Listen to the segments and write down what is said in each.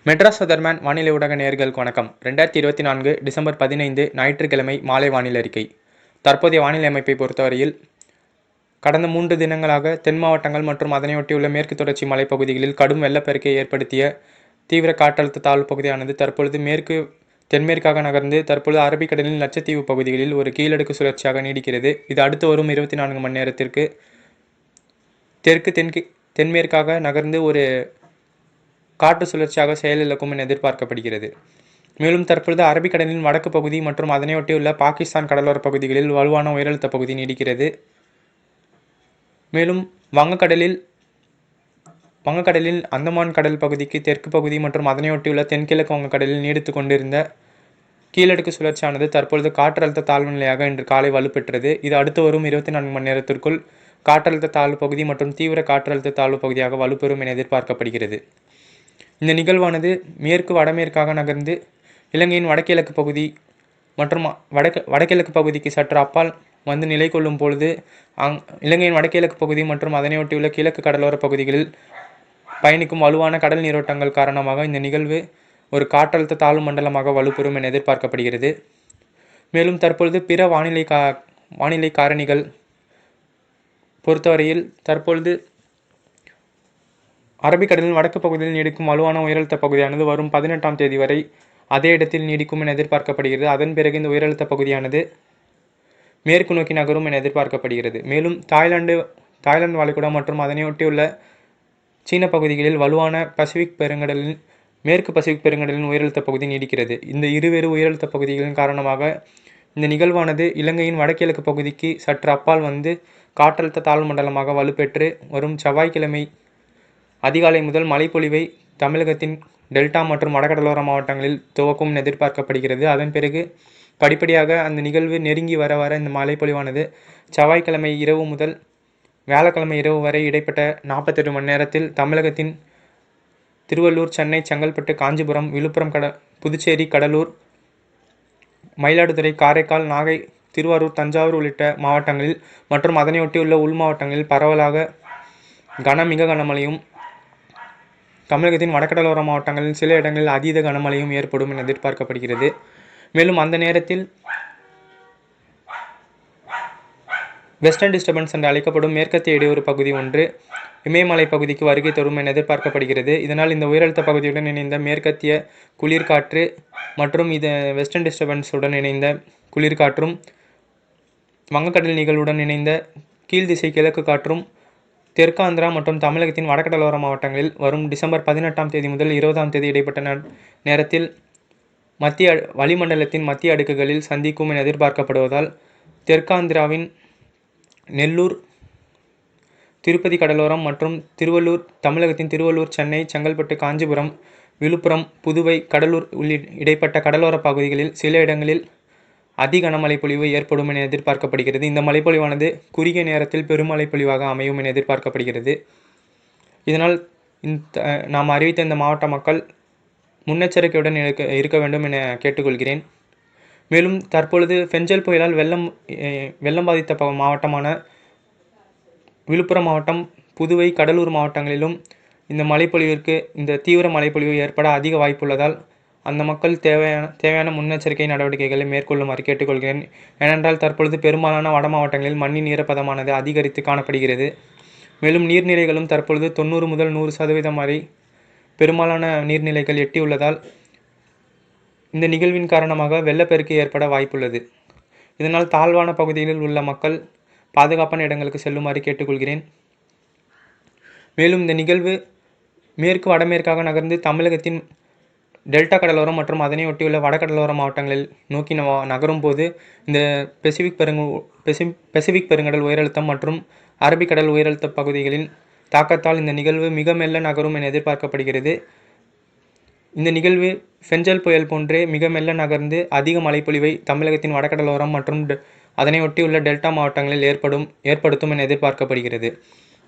Madras weatherman வானிலை ஊடக நேயர்களுக்கு வணக்கம். 2024 டிசம்பர் 15 ஞாயிற்றுக்கிழமை மாலை வானிலை அறிக்கை. தற்போதைய வானிலை அமைப்பை பொறுத்தவரையில் கடந்த 3 தினங்களாக தென் மாவட்டங்கள் மற்றும் அதனையொட்டியுள்ள மேற்கு தொடர்ச்சி மலைப்பகுதிகளில் கடும் வெள்ளப்பெருக்கை ஏற்படுத்திய தீவிர காற்றழுத்த தாழ்வு பகுதியானது தற்பொழுது தென்மேற்காக நகர்ந்து தற்பொழுது அரபிக்கடலின் லட்சத்தீவு பகுதிகளில் ஒரு கீழடுக்கு சுழற்சியாக நீடிக்கிறது. இது அடுத்து வரும் 24 மணி நேரத்திற்கு தென்மேற்காக நகர்ந்து ஒரு காற்று சுழற்சியாக செயலிழக்கும் என எதிர்பார்க்கப்படுகிறது. மேலும் தற்பொழுது அரபிக்கடலின் வடக்கு பகுதி மற்றும் அதனையொட்டியுள்ள பாகிஸ்தான் கடலோர பகுதிகளில் வலுவான உயரழுத்த பகுதி நீடிக்கிறது. மேலும் வங்கக்கடலில் அந்தமான் கடல் பகுதிக்கு தெற்கு பகுதி மற்றும் அதனையொட்டியுள்ள தென்கிழக்கு வங்கக்கடலில் நீடித்து கொண்டிருந்த கீழடுக்கு சுழற்சியானது தற்பொழுது காற்றழுத்த தாழ்வு நிலையாக இன்று காலை வலுப்பெற்றது. இது அடுத்து வரும் 24 மணி நேரத்திற்குள் காற்றழுத்த தாழ்வு பகுதி மற்றும் தீவிர காற்றழுத்த தாழ்வு பகுதியாக வலுப்பெறும் என எதிர்பார்க்கப்படுகிறது. இந்த நிகழ்வானது வடமேற்காக நகர்ந்து இலங்கையின் வடகிழக்கு பகுதி மற்றும் வடகிழக்கு பகுதிக்கு சற்று அப்பால் வந்து நிலை கொள்ளும் பொழுது இலங்கையின் வடகிழக்கு பகுதி மற்றும் அதனையொட்டியுள்ள கிழக்கு கடலோர பகுதிகளில் பயணிக்கும் வலுவான கடல் நீரோட்டங்கள் காரணமாக இந்த நிகழ்வு ஒரு காற்றழுத்த தாழ்வு மண்டலமாக வலுப்பெறும் என எதிர்பார்க்கப்படுகிறது. மேலும் தற்பொழுது பிற வானிலை காரணிகள் பொறுத்தவரையில் தற்பொழுது அரபிக்கடலின் வடக்கு பகுதியில் நீடிக்கும் வலுவான உயரழுத்த பகுதியானது வரும் 18ஆம் தேதி வரை அதே இடத்தில் நீடிக்கும் என எதிர்பார்க்கப்படுகிறது. அதன் பிறகு இந்த உயரழுத்த பகுதியானது மேற்கு நோக்கி நகரும் என எதிர்பார்க்கப்படுகிறது. மேலும் தாய்லாந்து வளைகுடா மற்றும் அதனையொட்டியுள்ள சீன பகுதிகளில் வலுவான மேற்கு பசிபிக் பெருங்கடலின் உயரழுத்த பகுதி நீடிக்கிறது. இந்த இருவேறு உயரழுத்த பகுதிகளின் காரணமாக இந்த நிகழ்வானது இலங்கையின் வடகிழக்கு பகுதிக்கு சற்று அப்பால் வந்து காற்றழுத்த தாழ்வு மண்டலமாக வலுப்பெற்று வரும் செவ்வாய்க்கிழமை அதிகாலை முதல் மழைப்பொழிவை தமிழகத்தின் டெல்டா மற்றும் வடகடலோர மாவட்டங்களில் துவக்கும் என எதிர்பார்க்கப்படுகிறது. அதன் பிறகு படிப்படியாக அந்த நிகழ்வு நெருங்கி வர இந்த மழைப்பொழிவானது செவ்வாய்க்கிழமை இரவு முதல் வியாழக்கிழமை இரவு வரை இடைப்பட்ட 48 மணி நேரத்தில் தமிழகத்தின் திருவள்ளூர், சென்னை, செங்கல்பட்டு, காஞ்சிபுரம், விழுப்புரம், புதுச்சேரி, கடலூர், மயிலாடுதுறை, காரைக்கால், நாகை, திருவாரூர், தஞ்சாவூர் உள்ளிட்ட மாவட்டங்களில் மற்றும் அதனையொட்டியுள்ள உள் மாவட்டங்களில் பரவலாக மிக கனமழையும், தமிழகத்தின் வடகடலோர மாவட்டங்களில் சில இடங்களில் அதீத கனமழையும் ஏற்படும் என எதிர்பார்க்கப்படுகிறது. மேலும் அந்த நேரத்தில் வெஸ்டர்ன் டிஸ்டர்பன்ஸ் என்று அழைக்கப்படும் மேற்கத்திய இடையூறு பகுதி ஒன்று இமயமலை பகுதிக்கு வருகை தரும் என எதிர்பார்க்கப்படுகிறது. இதனால் இந்த உயரழுத்த பகுதியுடன் இணைந்த மேற்கத்திய குளிர்காற்று மற்றும் இது வெஸ்டர்ன் டிஸ்டர்பன்ஸுடன் இணைந்த குளிர்காற்றும் வங்கக்கடல் நிகழ்வுடன் இணைந்த கீழ்திசை கிழக்கு காற்றும் தெற்காந்திரா மற்றும் தமிழகத்தின் வடகடலோர மாவட்டங்களில் வரும் டிசம்பர் 18ஆம் தேதி முதல் 20ஆம் தேதி இடைப்பட்ட நேரத்தில் வளிமண்டலத்தின் மத்திய அடுக்குகளில் சந்திக்கும் என எதிர்பார்க்கப்படுவதால் தெற்காந்திராவின் நெல்லூர், திருப்பதி கடலோரம் மற்றும் தமிழகத்தின் திருவள்ளூர், சென்னை, செங்கல்பட்டு, காஞ்சிபுரம், விழுப்புரம், புதுவை, கடலூர் இடைப்பட்ட கடலோர பகுதிகளில் சில இடங்களில் கனமழை பொழிவு ஏற்படும் என எதிர்பார்க்கப்படுகிறது. இந்த மழைப்பொழிவானது குறுகிய நேரத்தில் பெருமழைப்பொழிவாக அமையும் என எதிர்பார்க்கப்படுகிறது. இதனால் நாம் அறிவித்த இந்த மாவட்ட மக்கள் முன்னெச்சரிக்கையுடன் இருக்க வேண்டும் என கேட்டுக்கொள்கிறேன். மேலும் தற்பொழுது பெஞ்சல் புயலால் வெள்ளம் பாதித்த மாவட்டமான விழுப்புரம் மாவட்டம், புதுவை, கடலூர் மாவட்டங்களிலும் இந்த தீவிர மழைப்பொழிவு ஏற்பட அதிக வாய்ப்புள்ளதால் அந்த மக்கள் தேவையான முன்னெச்சரிக்கை நடவடிக்கைகளை மேற்கொள்ளுமாறு கேட்டுக்கொள்கிறேன். ஏனென்றால் தற்பொழுது பெரும்பாலான வட மாவட்டங்களில் மண்ணின் ஈரப்பதமானது அதிகரித்து காணப்படுகிறது. மேலும் நீர்நிலைகளும் தற்பொழுது 90 முதல் 100% வரை பெரும்பாலான நீர்நிலைகள் எட்டியுள்ளதால் இந்த நிகழ்வின் காரணமாக வெள்ளப்பெருக்கு ஏற்பட வாய்ப்புள்ளது. இதனால் தாழ்வான பகுதிகளில் உள்ள மக்கள் பாதுகாப்பான இடங்களுக்கு செல்லுமாறு கேட்டுக்கொள்கிறேன். மேலும் இந்த நிகழ்வு வடமேற்காக நகர்ந்து தமிழகத்தின் டெல்டா கடலோரம் மற்றும் அதனையொட்டியுள்ள வடகடலோர மாவட்டங்களில் நோக்கி நகரும் போது இந்த பசிபிக் பெருங்கடல் உயரழுத்தம் மற்றும் அரபிக்கடல் உயரழுத்த பகுதிகளின் தாக்கத்தால் இந்த நிகழ்வு மிக மெல்ல நகரும் என எதிர்பார்க்கப்படுகிறது. இந்த நிகழ்வு பெஞ்சல் புயல் போன்றே மிக மெல்ல நகர்ந்து அதிக மழைப்பொழிவை தமிழகத்தின் வடகடலோரம் மற்றும் அதனையொட்டியுள்ள டெல்டா மாவட்டங்களில் ஏற்படுத்தும் என எதிர்பார்க்கப்படுகிறது.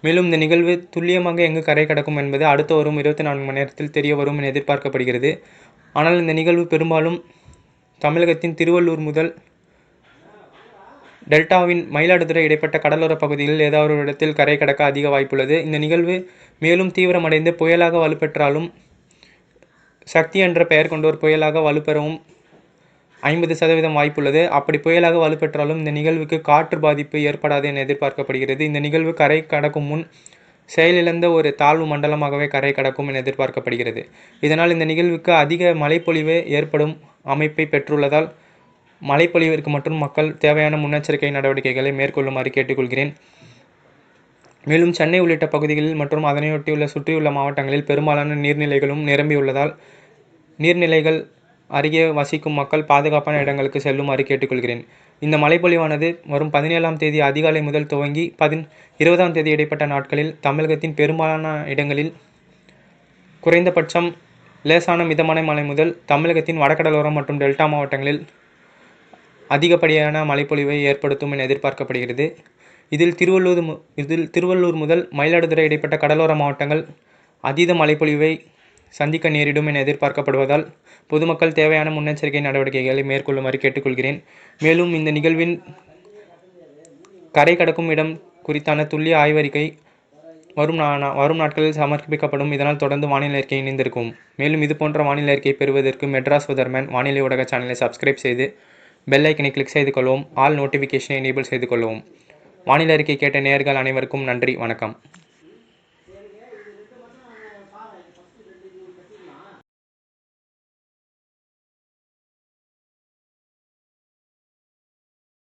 மேலும் இந்த நிகழ்வு துல்லியமாக எங்கு கரை கடக்கும் என்பது அடுத்து வரும் 24 மணி நேரத்தில் தெரிய வரும் என எதிர்பார்க்கப்படுகிறது. ஆனால் இந்த நிகழ்வு பெரும்பாலும் தமிழகத்தின் திருவள்ளூர் முதல் டெல்டாவின் மயிலாடுதுறை இடைப்பட்ட கடலோர பகுதிகளில் ஏதாவது ஒரு இடத்தில் கரை கடக்க அதிக வாய்ப்புள்ளது. இந்த நிகழ்வு மேலும் தீவிரமடைந்து புயலாக வலுப்பெற்றாலும் சக்தி என்ற பெயர் கொண்ட ஒரு புயலாக வலுப்பெறவும் 50% வாய்ப்புள்ளது. அப்படி புயலாக வலுப்பெற்றாலும் இந்த நிகழ்வுக்கு காற்று பாதிப்பு ஏற்படாது என எதிர்பார்க்கப்படுகிறது. இந்த நிகழ்வு கரை கடக்கும் முன் செயலிழந்த ஒரு தாழ்வு மண்டலமாகவே கரை கடக்கும் என எதிர்பார்க்கப்படுகிறது. இதனால் இந்த நிகழ்வுக்கு அதிக மழைப்பொழிவு ஏற்படும் அமைப்பை பெற்றுள்ளதால் மழைப்பொழிவிற்கு மற்றும் மக்கள் தேவையான முன்னெச்சரிக்கை நடவடிக்கைகளை மேற்கொள்ளுமாறு கேட்டுக்கொள்கிறேன். மேலும் சென்னை உள்ளிட்ட பகுதிகளில் மற்றும் அதனையொட்டியுள்ள சுற்றியுள்ள மாவட்டங்களில் பெரும்பாலான நீர்நிலைகளும் நிரம்பியுள்ளதால் நீர்நிலைகள் அருகே வசிக்கும் மக்கள் பாதுகாப்பான இடங்களுக்கு செல்லுமாறு கேட்டுக்கொள்கிறேன். இந்த மழைப்பொழிவானது வரும் 17ஆம் தேதி அதிகாலை முதல் துவங்கி 20ஆம் தேதி இடைப்பட்ட நாட்களில் தமிழகத்தின் பெரும்பாலான இடங்களில் குறைந்தபட்சம் லேசான மிதமான மழை முதல் தமிழகத்தின் வடகடலோரம் மற்றும் டெல்டா மாவட்டங்களில் அதிகப்படியான மழைப்பொழிவை ஏற்படுத்தும் என எதிர்பார்க்கப்படுகிறது. இதில் திருவள்ளூர் முதல் மயிலாடுதுறை இடைப்பட்ட கடலோர மாவட்டங்கள் அதீத மழைப்பொழிவை சந்திக்க நேரிடும் என எதிர்பார்க்கப்படுவதால் பொதுமக்கள் தேவையான முன்னெச்சரிக்கை நடவடிக்கைகளை மேற்கொள்ளுமாறு கேட்டுக்கொள்கிறேன். மேலும் இந்த நிகழ்வின் கரை கடக்கும் இடம் குறித்தான துல்லிய ஆய்வறிக்கை வரும் நாட்களில் சமர்ப்பிக்கப்படும். இதனால் தொடர்ந்து வானிலை அறிக்கை இணைந்திருக்கும். மேலும் இதுபோன்ற வானிலை அறிக்கை பெறுவதற்கு மெட்ராஸ் வெதர்மேன் வானிலை ஊடக சேனலை சப்ஸ்கிரைப் செய்து பெல் ஐக்கனை கிளிக் செய்து கொள்ளவும். ஆல் நோட்டிஃபிகேஷனை எனேபிள் செய்து கொள்ளவும். வானிலை அறிக்கை கேட்ட நேயர்கள் அனைவருக்கும் நன்றி. வணக்கம்.